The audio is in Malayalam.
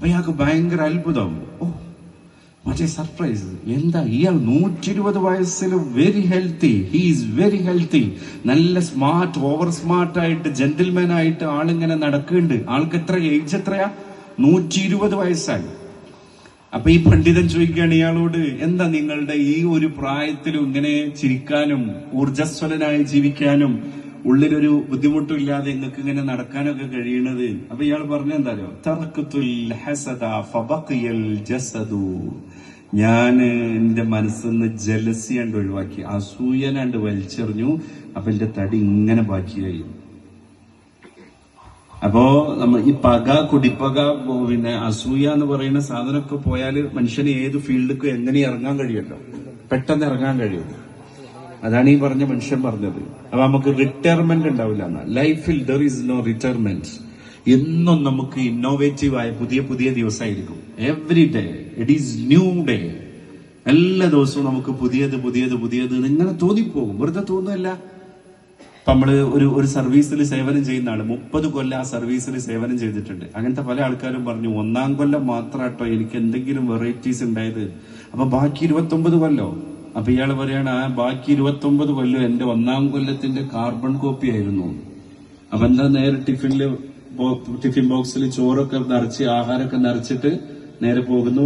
അപ്പൊ ഇയാൾക്ക് ഭയങ്കര അത്ഭുതം. ഓ, മറ്റേ സർപ്രൈസ്. എന്താ ഇയാൾ 120 വയസ്സിൽ very healthy, he's very healthy, നല്ല സ്മാർട്ട്, ഓവർ സ്മാർട്ടായിട്ട് ജെന്റിൽമാൻ ആയിട്ട് ആളിങ്ങനെ നടക്കുന്നുണ്ട്. ആൾക്ക് എത്ര ഏജ് എത്രയാ? 120 വയസ്സായി. അപ്പൊ ഈ പണ്ഡിതൻ ചോദിക്കുകയാണ് ഇയാളോട്, എന്താ നിങ്ങളുടെ ഈ ഒരു പ്രായത്തിലും ഇങ്ങനെ ചിരിക്കാനും ഊർജസ്വലനായി ജീവിക്കാനും ഉള്ളിലൊരു ബുദ്ധിമുട്ടില്ലാതെ നിങ്ങൾക്ക് ഇങ്ങനെ നടക്കാനൊക്കെ കഴിയണത്? അപ്പൊ ഇയാൾ പറഞ്ഞ എന്താ തറക്കത്തുൽ ഹസദ ഫബഖിയൽ ജസദു. ഞാൻ എന്റെ മനസ്സിന്ന് ജലസി കണ്ട് ഒഴിവാക്കി, അസൂയനാണ്ട് വലിച്ചെറിഞ്ഞു. അപ്പൊ എന്റെ തടി ഇങ്ങനെ ബാക്കിയായി. അപ്പോ ഈ പക, കുടിപ്പക, പിന്നെ അസൂയ എന്ന് പറയുന്ന സാധനമൊക്കെ പോയാല് മനുഷ്യന് ഏത് ഫീൽഡിലേക്ക് എങ്ങനെ ഇറങ്ങാൻ കഴിയുമല്ലോ, പെട്ടെന്ന് ഇറങ്ങാൻ കഴിയും. അതാണ് ഈ പറഞ്ഞ മനുഷ്യൻ പറഞ്ഞത്. അപ്പൊ നമുക്ക് റിട്ടയർമെന്റ് ഉണ്ടാവില്ല എന്നാ. ലൈഫിൽ ദർ ഈസ് നോ റിട്ടയർമെന്റ്. എന്നും നമുക്ക് ഇന്നോവേറ്റീവ് ആയ പുതിയ പുതിയ ദിവസമായിരിക്കും. Every day it is new day. എല്ലാ ദിവസവും നമുക്ക് പുതിയത് പുതിയത് പുതിയത് ഇങ്ങനെ തോന്നിപ്പോകും. വെറുതെ തോന്നുന്നില്ല. ഇപ്പൊ നമ്മള് ഒരു സർവീസിൽ സേവനം ചെയ്യുന്ന ആള് 30 കൊല്ലം ആ സർവീസിൽ സേവനം ചെയ്തിട്ടുണ്ട്. അങ്ങനത്തെ പല ആൾക്കാരും പറഞ്ഞു, 1-ാം കൊല്ലം മാത്രാട്ടോ എനിക്ക് എന്തെങ്കിലും വെറൈറ്റീസ് ഉണ്ടായത്, അപ്പൊ ബാക്കി 29 കൊല്ലോ. അപ്പൊ ഇയാള് പറയാണ്, ആ ബാക്കി 29 കൊല്ലം എന്റെ 1-ാം കൊല്ലത്തിന്റെ കാർബൺ കോപ്പി ആയിരുന്നു. അപ്പൊ എന്താ, നേരെ ടിഫിൻ ബോക്സിൽ ചോറൊക്കെ നിറച്ച്, ആഹാരമൊക്കെ നിറച്ചിട്ട് നേരെ പോകുന്നു.